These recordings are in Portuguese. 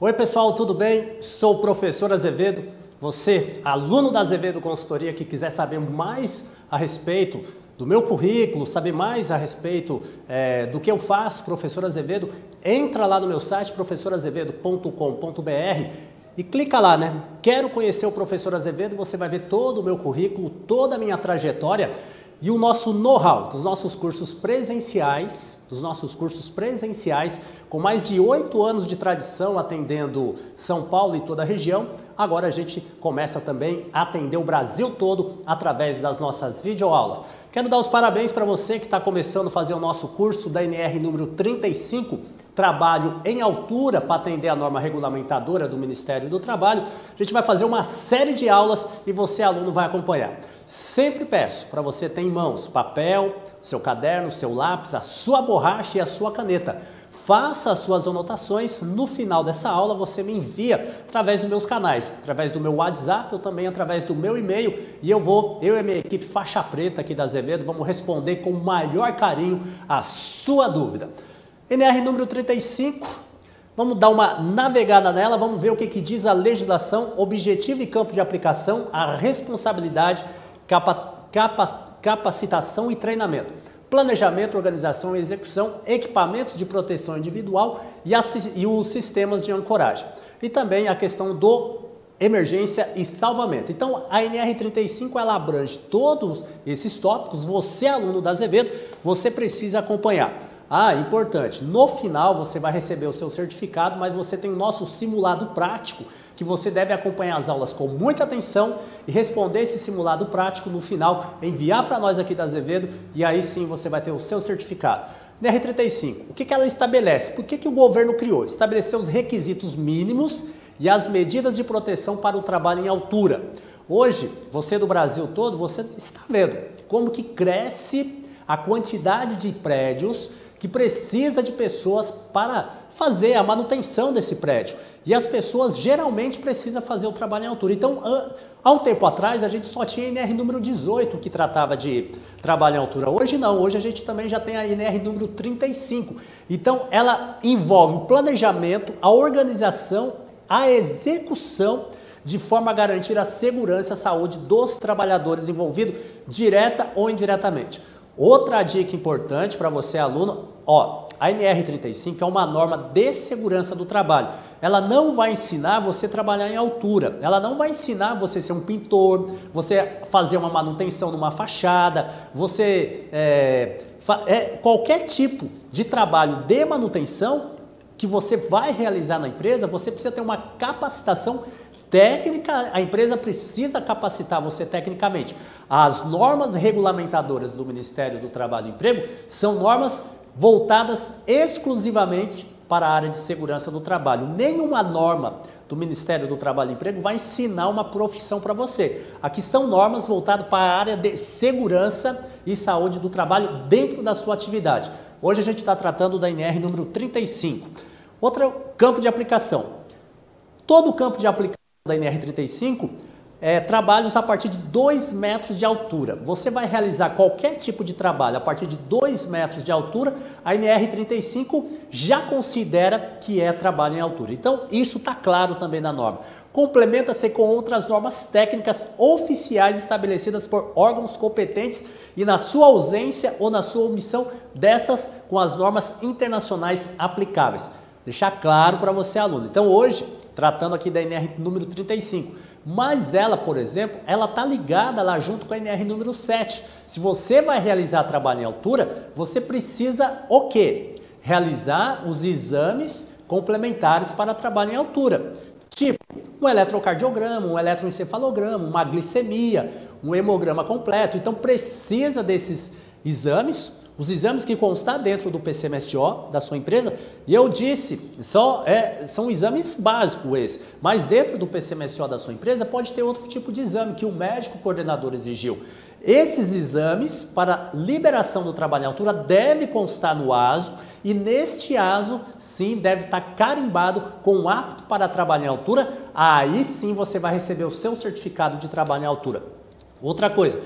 Oi pessoal, tudo bem? Sou o professor Azevedo. Você, aluno da Azevedo Consultoria, que quiser saber mais a respeito do meu currículo, saber mais a respeito do que eu faço, professor Azevedo, entra lá no meu site, professorazevedo.com.br e clica lá, né? Quero conhecer o professor Azevedo, você vai ver todo o meu currículo, toda a minha trajetória e o nosso know-how dos nossos cursos presenciais, com mais de 8 anos de tradição atendendo São Paulo e toda a região. Agora a gente começa também a atender o Brasil todo através das nossas videoaulas. Quero dar os parabéns para você que está começando a fazer o nosso curso da NR número 35, Trabalho em Altura, para atender a norma regulamentadora do Ministério do Trabalho. A gente vai fazer uma série de aulas e você, aluno, vai acompanhar. Sempre peço para você ter em mãos papel, seu caderno, seu lápis, a sua borracha e a sua caneta. Faça as suas anotações. No final dessa aula você me envia através dos meus canais, através do meu WhatsApp ou também através do meu e-mail, e eu e a minha equipe faixa preta aqui da Azevedo vamos responder com o maior carinho a sua dúvida. NR número 35, vamos dar uma navegada nela, vamos ver o que diz a legislação, objetivo e campo de aplicação, a responsabilidade, capacitação e treinamento, planejamento, organização e execução, equipamentos de proteção individual e os sistemas de ancoragem. E também a questão do emergência e salvamento. Então, a NR35 ela abrange todos esses tópicos. Você, aluno da Azevedo, você precisa acompanhar. Importante, no final você vai receber o seu certificado, mas você tem o nosso simulado prático, que você deve acompanhar as aulas com muita atenção e responder esse simulado prático no final, enviar para nós aqui da Azevedo, e aí sim você vai ter o seu certificado. NR35, o que ela estabelece? Por que o governo criou? Estabeleceu os requisitos mínimos e as medidas de proteção para o trabalho em altura. Hoje, você do Brasil todo, você está vendo como que cresce a quantidade de prédios que precisa de pessoas para fazer a manutenção desse prédio. E as pessoas geralmente precisam fazer o trabalho em altura. Então, há um tempo atrás, a gente só tinha a NR número 18 que tratava de trabalho em altura. Hoje não, hoje a gente também já tem a NR número 35. Então, ela envolve o planejamento, a organização, a execução, de forma a garantir a segurança e a saúde dos trabalhadores envolvidos, direta ou indiretamente. Outra dica importante para você, aluno, a NR35 é uma norma de segurança do trabalho. Ela não vai ensinar você a trabalhar em altura, ela não vai ensinar você a ser um pintor, você fazer uma manutenção numa fachada, qualquer tipo de trabalho de manutenção que você vai realizar na empresa, você precisa ter uma capacitação técnica, a empresa precisa capacitar você tecnicamente. As normas regulamentadoras do Ministério do Trabalho e Emprego são normas voltadas exclusivamente para a área de segurança do trabalho. Nenhuma norma do Ministério do Trabalho e Emprego vai ensinar uma profissão para você. Aqui são normas voltadas para a área de segurança e saúde do trabalho dentro da sua atividade. Hoje a gente está tratando da NR número 35. Outro campo de aplicação. Todo o campo de aplicação da NR35 trabalhos a partir de 2 metros de altura. Você vai realizar qualquer tipo de trabalho a partir de 2 metros de altura, a NR35 já considera que é trabalho em altura. Então, isso está claro também na norma. Complementa-se com outras normas técnicas oficiais estabelecidas por órgãos competentes e, na sua ausência ou na sua omissão, dessas com as normas internacionais aplicáveis. Deixar claro para você, aluno. Então, hoje, tratando aqui da NR número 35, mas ela, por exemplo, ela está ligada lá junto com a NR número 7. Se você vai realizar trabalho em altura, você precisa o quê? Realizar os exames complementares para trabalho em altura. Tipo, um eletrocardiograma, um eletroencefalograma, uma glicemia, um hemograma completo. Então precisa desses exames, os exames que constar dentro do PCMSO da sua empresa, e eu disse, são exames básicos esses, mas dentro do PCMSO da sua empresa pode ter outro tipo de exame que o médico coordenador exigiu. Esses exames para liberação do trabalho em altura deve constar no ASO, e neste ASO sim deve estar carimbado com apto para trabalho em altura. Aí sim você vai receber o seu certificado de trabalho em altura. Outra coisa,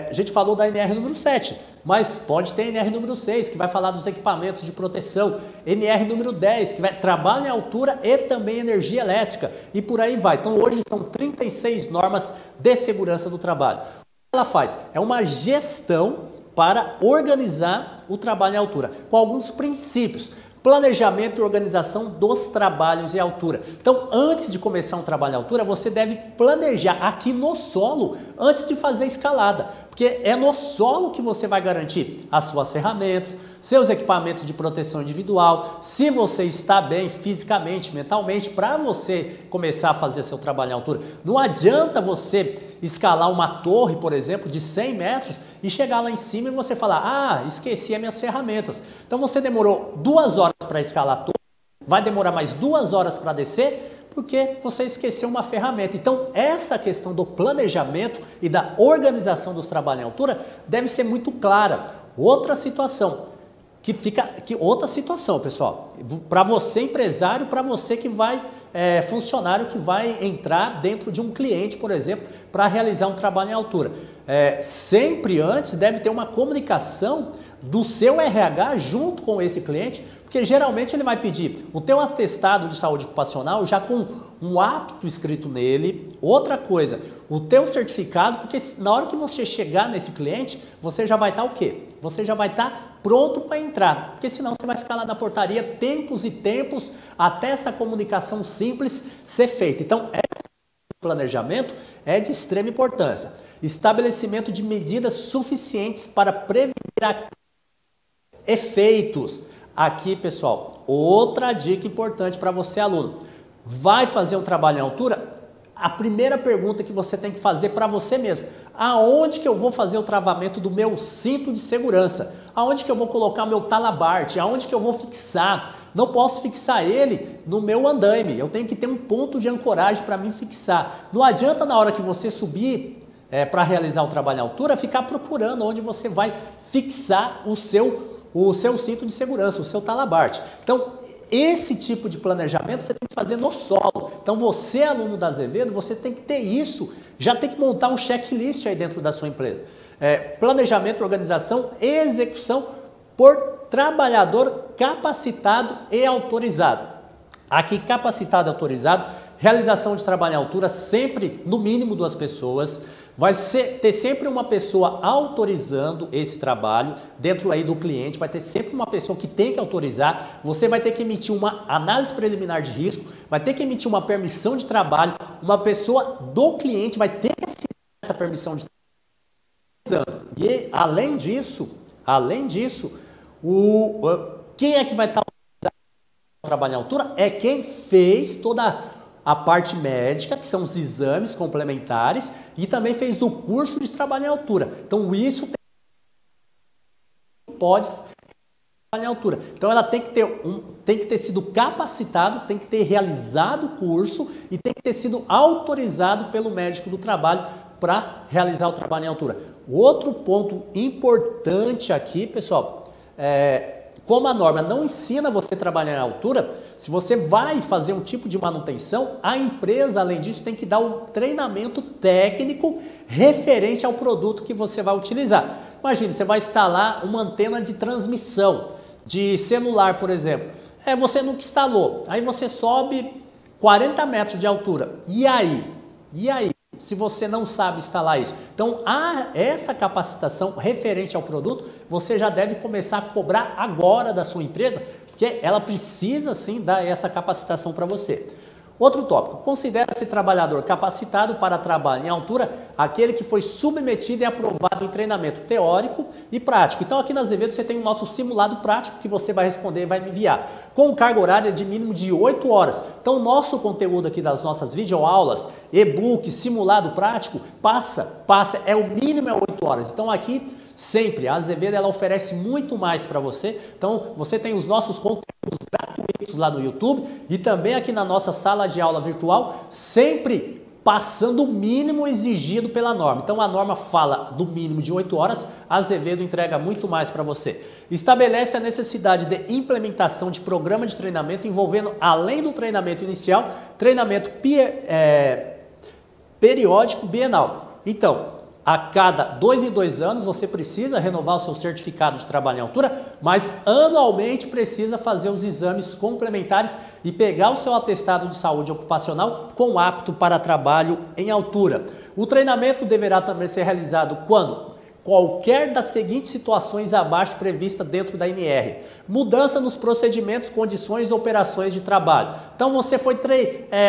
a gente falou da NR número 7, mas pode ter NR número 6, que vai falar dos equipamentos de proteção, NR número 10, que vai trabalho em altura e também energia elétrica, e por aí vai. Então hoje são 36 normas de segurança do trabalho. O que ela faz? É uma gestão para organizar o trabalho em altura, com alguns princípios. Planejamento e organização dos trabalhos em altura. Então, antes de começar um trabalho em altura, você deve planejar aqui no solo antes de fazer a escalada, porque é no solo que você vai garantir as suas ferramentas, seus equipamentos de proteção individual, se você está bem fisicamente, mentalmente, para você começar a fazer seu trabalho em altura. Não adianta você escalar uma torre, por exemplo, de 100 metros e chegar lá em cima e você falar, ah, esqueci as minhas ferramentas. Então você demorou 2 horas para escalar a torre, vai demorar mais 2 horas para descer, porque você esqueceu uma ferramenta. Então essa questão do planejamento e da organização dos trabalhos em altura deve ser muito clara. Outra situação, pessoal, para você empresário, para você que vai funcionário que vai entrar dentro de um cliente, por exemplo, para realizar um trabalho em altura. Sempre antes deve ter uma comunicação do seu RH junto com esse cliente, porque geralmente ele vai pedir o teu atestado de saúde ocupacional já com um apto escrito nele. Outra coisa, o teu certificado, porque na hora que você chegar nesse cliente, você já vai estar o quê? Você já vai estar pronto para entrar, porque senão você vai ficar lá na portaria tempos e tempos até essa comunicação simples ser feita. Então, esse planejamento é de extrema importância. Estabelecimento de medidas suficientes para prevenir efeitos. Aqui, pessoal, outra dica importante para você, aluno. Vai fazer um trabalho em altura? A primeira pergunta que você tem que fazer para você mesmo: aonde que eu vou fazer o travamento do meu cinto de segurança? Aonde que eu vou colocar o meu talabarte? Aonde que eu vou fixar? Não posso fixar ele no meu andaime, eu tenho que ter um ponto de ancoragem para mim fixar. Não adianta na hora que você subir para realizar o trabalho em altura, ficar procurando onde você vai fixar o seu cinto de segurança, o seu talabarte. Então, esse tipo de planejamento você tem que fazer no solo. Então você, aluno da Azevedo, você tem que ter isso, já tem que montar um checklist aí dentro da sua empresa. Planejamento, organização e execução por trabalhador capacitado e autorizado. Aqui, capacitado e autorizado, realização de trabalho em altura sempre no mínimo 2 pessoas. Vai ter sempre uma pessoa autorizando esse trabalho dentro aí do cliente, vai ter sempre uma pessoa que tem que autorizar, você vai ter que emitir uma análise preliminar de risco, vai ter que emitir uma permissão de trabalho, uma pessoa do cliente vai ter que assinar essa permissão de trabalho. E além disso, quem é que vai estar autorizando o trabalho em altura? É quem fez toda a parte médica, que são os exames complementares, e também fez o curso de trabalho em altura. Então isso pode trabalhar em altura. Então ela tem que ter sido capacitado, tem que ter realizado o curso e tem que ter sido autorizado pelo médico do trabalho para realizar o trabalho em altura. Outro ponto importante aqui, pessoal, como a norma não ensina você a trabalhar em altura, se você vai fazer um tipo de manutenção, a empresa, além disso, tem que dar um treinamento técnico referente ao produto que você vai utilizar. Imagine, você vai instalar uma antena de transmissão de celular, por exemplo. Você nunca instalou, aí você sobe 40 metros de altura. E aí? Se você não sabe instalar isso. Então, essa capacitação referente ao produto, você já deve começar a cobrar agora da sua empresa, porque ela precisa sim dar essa capacitação para você. Outro tópico: considera-se trabalhador capacitado para trabalho em altura aquele que foi submetido e aprovado em treinamento teórico e prático. Então aqui na Azevedo você tem o nosso simulado prático que você vai responder e vai me enviar, com carga horária de mínimo de 8 horas. Então o nosso conteúdo aqui das nossas videoaulas, e-book, simulado prático, é o mínimo 8 horas. Então aqui sempre a Azevedo ela oferece muito mais para você. Então você tem os nossos conteúdos gratuitos lá no YouTube e também aqui na nossa sala de aula virtual, sempre passando o mínimo exigido pela norma. Então a norma fala do mínimo de 8 horas, a Azevedo entrega muito mais para você. Estabelece a necessidade de implementação de programa de treinamento envolvendo, além do treinamento inicial, treinamento periódico bienal. Então, a cada 2 em 2 anos você precisa renovar o seu certificado de trabalho em altura, mas anualmente precisa fazer os exames complementares e pegar o seu atestado de saúde ocupacional com apto para trabalho em altura. O treinamento deverá também ser realizado quando? Qualquer das seguintes situações abaixo prevista dentro da NR. Mudança nos procedimentos, condições e operações de trabalho. Então você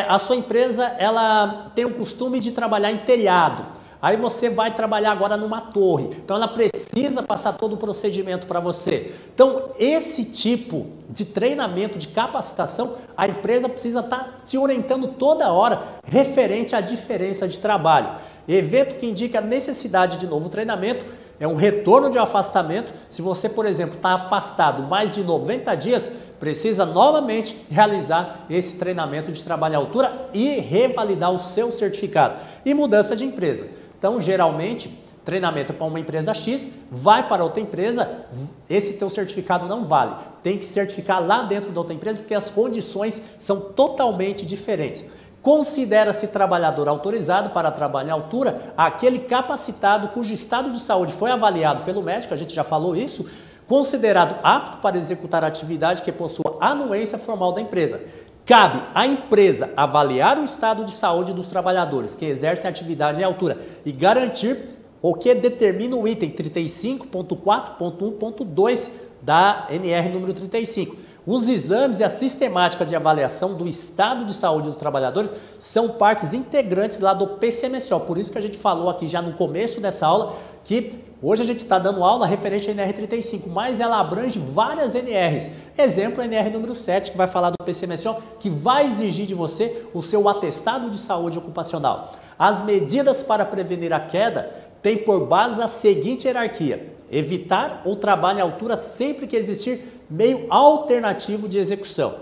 a sua empresa ela tem o costume de trabalhar em telhado. Aí você vai trabalhar agora numa torre, então ela precisa passar todo o procedimento para você. Então esse tipo de treinamento, de capacitação, a empresa precisa estar te orientando toda hora referente à diferença de trabalho. Evento que indica a necessidade de novo treinamento é um retorno de afastamento. Se você, por exemplo, está afastado mais de 90 dias, precisa novamente realizar esse treinamento de trabalho à altura e revalidar o seu certificado. E mudança de empresa. Então, geralmente, treinamento para uma empresa X, vai para outra empresa, esse teu certificado não vale. Tem que certificar lá dentro da outra empresa, porque as condições são totalmente diferentes. Considera-se trabalhador autorizado para trabalho em altura aquele capacitado cujo estado de saúde foi avaliado pelo médico, a gente já falou isso, considerado apto para executar a atividade que possua anuência formal da empresa. Cabe à empresa avaliar o estado de saúde dos trabalhadores que exercem atividade em altura e garantir o que determina o item 35.4.1.2 da NR número 35. Os exames e a sistemática de avaliação do estado de saúde dos trabalhadores são partes integrantes lá do PCMSO. Por isso que a gente falou aqui já no começo dessa aula que hoje a gente está dando aula referente à NR 35, mas ela abrange várias NRs. Exemplo, a NR número 7, que vai falar do PCMSO, que vai exigir de você o seu atestado de saúde ocupacional. As medidas para prevenir a queda têm por base a seguinte hierarquia: evitar o trabalho em altura sempre que existir meio alternativo de execução.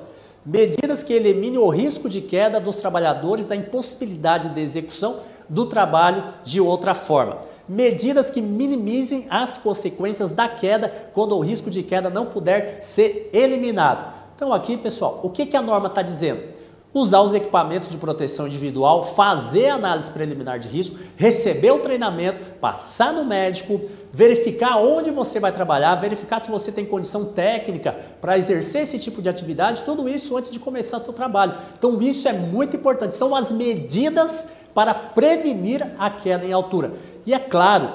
Medidas que eliminem o risco de queda dos trabalhadores da impossibilidade de execução do trabalho de outra forma. Medidas que minimizem as consequências da queda quando o risco de queda não puder ser eliminado. Então aqui, pessoal, o que a norma está dizendo? Usar os equipamentos de proteção individual, fazer análise preliminar de risco, receber o treinamento, passar no médico, verificar onde você vai trabalhar, verificar se você tem condição técnica para exercer esse tipo de atividade, tudo isso antes de começar o seu trabalho. Então isso é muito importante, são as medidas para prevenir a queda em altura. E é claro,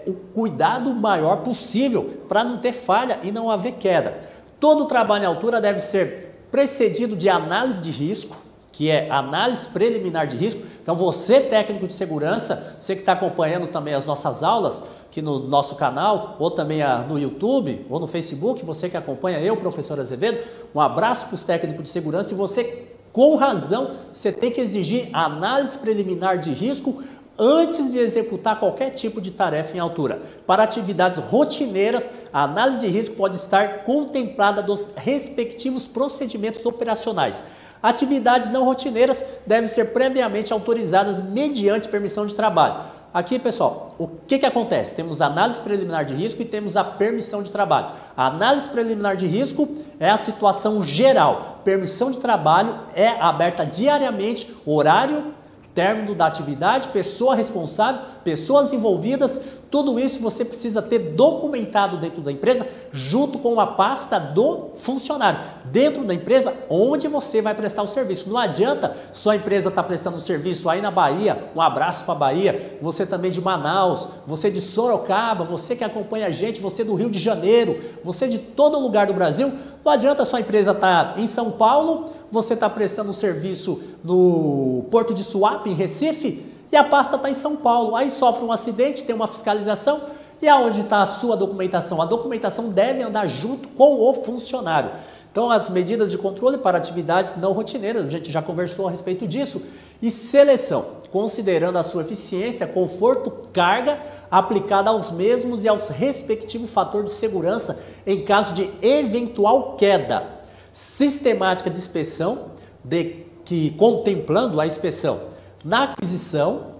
o cuidado maior possível para não ter falha e não haver queda. Todo trabalho em altura deve ser precedido de análise de risco, que é análise preliminar de risco. Então você, técnico de segurança, você que está acompanhando também as nossas aulas aqui no nosso canal, ou também no YouTube, ou no Facebook, você que acompanha eu, professor Azevedo, um abraço para os técnicos de segurança. E você, com razão, você tem que exigir análise preliminar de risco antes de executar qualquer tipo de tarefa em altura. Para atividades rotineiras, a análise de risco pode estar contemplada dos respectivos procedimentos operacionais. Atividades não rotineiras devem ser previamente autorizadas mediante permissão de trabalho. Aqui, pessoal, o que acontece? Temos a análise preliminar de risco e temos a permissão de trabalho. A análise preliminar de risco é a situação geral. Permissão de trabalho é aberta diariamente, horário, término da atividade, pessoa responsável, pessoas envolvidas, tudo isso você precisa ter documentado dentro da empresa, junto com a pasta do funcionário, dentro da empresa onde você vai prestar o serviço. Não adianta sua empresa estar prestando serviço aí na Bahia, um abraço para a Bahia, você também de Manaus, você de Sorocaba, você que acompanha a gente, você do Rio de Janeiro, você de todo lugar do Brasil. Não adianta sua empresa estar em São Paulo, você está prestando serviço no Porto de Suape, em Recife, e a pasta está em São Paulo. Aí sofre um acidente, tem uma fiscalização, e aonde está a sua documentação? A documentação deve andar junto com o funcionário. Então, as medidas de controle para atividades não rotineiras, a gente já conversou a respeito disso. E seleção, considerando a sua eficiência, conforto, carga, aplicada aos mesmos e aos respectivos fatores de segurança em caso de eventual queda. Sistemática de inspeção, contemplando a inspeção na aquisição,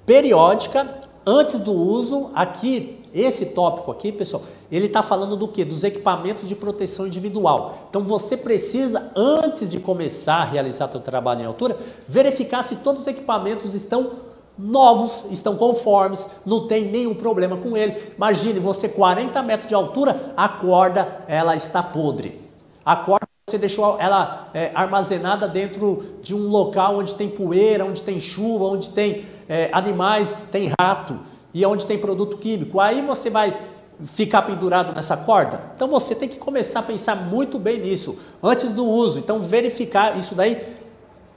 periódica, antes do uso. Aqui, esse tópico aqui, pessoal, ele está falando do quê? Dos equipamentos de proteção individual. Então você precisa, antes de começar a realizar seu trabalho em altura, verificar se todos os equipamentos estão novos, estão conformes, não tem nenhum problema com ele. Imagine você 40 metros de altura, a corda ela está podre. A corda você deixou ela armazenada dentro de um local onde tem poeira, onde tem chuva, onde tem animais, tem rato e onde tem produto químico. Aí você vai ficar pendurado nessa corda? Então você tem que começar a pensar muito bem nisso antes do uso. Então verificar isso daí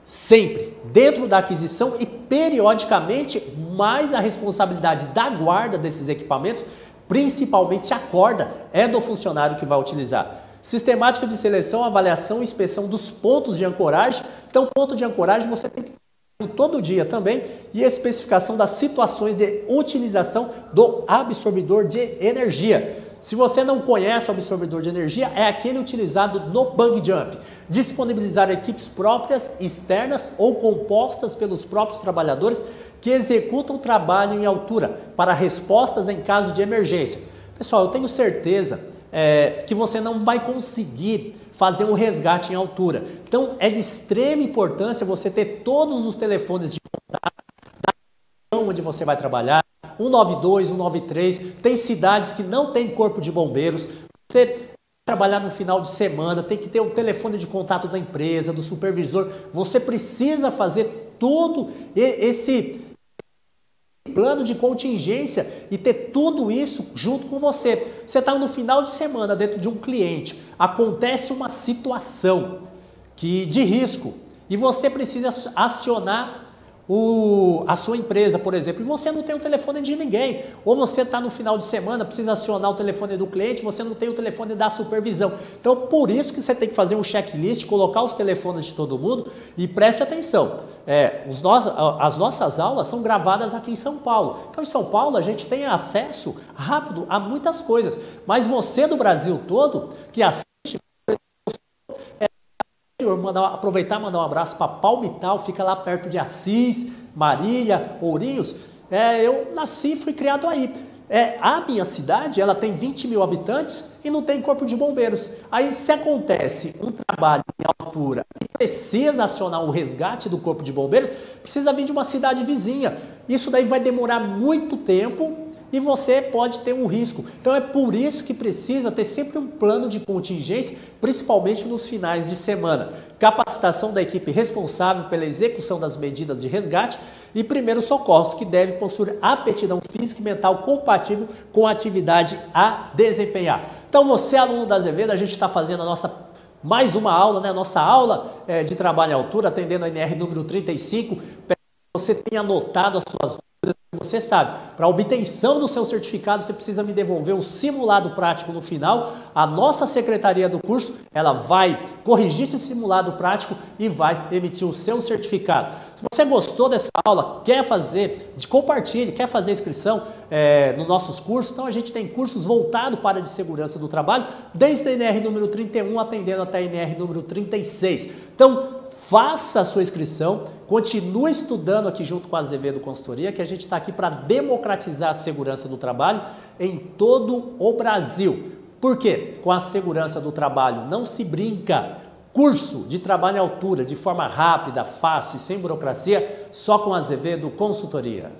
sempre dentro da aquisição e periodicamente, mais a responsabilidade da guarda desses equipamentos, principalmente a corda, é do funcionário que vai utilizar. Sistemática de seleção, avaliação e inspeção dos pontos de ancoragem. Então, ponto de ancoragem você tem que ter todo dia também, e a especificação das situações de utilização do absorvedor de energia. Se você não conhece o absorvedor de energia, é aquele utilizado no bungee jump. Disponibilizar equipes próprias, externas ou compostas pelos próprios trabalhadores que executam trabalho em altura para respostas em caso de emergência. Pessoal, eu tenho certeza que você não vai conseguir fazer um resgate em altura. Então, é de extrema importância você ter todos os telefones de contato da região onde você vai trabalhar, 192, 193, tem cidades que não tem corpo de bombeiros, você vai trabalhar no final de semana, tem que ter o telefone de contato da empresa, do supervisor, você precisa fazer todo esse plano de contingência e ter tudo isso junto com você. Você está no final de semana dentro de um cliente, acontece uma situação de risco e você precisa acionar a sua empresa, por exemplo, e você não tem o telefone de ninguém, ou você está no final de semana, precisa acionar o telefone do cliente, você não tem o telefone da supervisão. Então, por isso que você tem que fazer um checklist, colocar os telefones de todo mundo e preste atenção. As nossas aulas são gravadas aqui em São Paulo. Então, em São Paulo, a gente tem acesso rápido a muitas coisas, mas você do Brasil todo, que assiste, aproveitar e mandar um abraço para Palmital, fica lá perto de Assis, Marília, Ourinhos. Eu nasci e fui criado aí. A minha cidade, ela tem 20 mil habitantes e não tem corpo de bombeiros. Aí se acontece um trabalho em altura e precisa acionar o resgate do corpo de bombeiros, precisa vir de uma cidade vizinha. Isso daí vai demorar muito tempo e você pode ter um risco. Então é por isso que precisa ter sempre um plano de contingência, principalmente nos finais de semana. Capacitação da equipe responsável pela execução das medidas de resgate e primeiros socorros, que deve possuir aptidão física e mental compatível com a atividade a desempenhar. Então você, aluno da Azevedo, a gente está fazendo mais uma aula, né? Nossa aula de trabalho em altura, atendendo a NR número 35. Você tem anotado as suas dúvidas. Você sabe, para a obtenção do seu certificado, você precisa me devolver um simulado prático no final. A nossa secretaria do curso, ela vai corrigir esse simulado prático e vai emitir o seu certificado. Se você gostou dessa aula, compartilhe, quer fazer inscrição nos nossos cursos, então a gente tem cursos voltados para a de segurança do trabalho, desde a NR número 31, atendendo até a NR número 36. Então, faça a sua inscrição, continue estudando aqui junto com a Azevedo Consultoria, que a gente está aqui para democratizar a segurança do trabalho em todo o Brasil. Por quê? Com a segurança do trabalho não se brinca. Curso de trabalho em altura, de forma rápida, fácil e sem burocracia, só com a Azevedo Consultoria.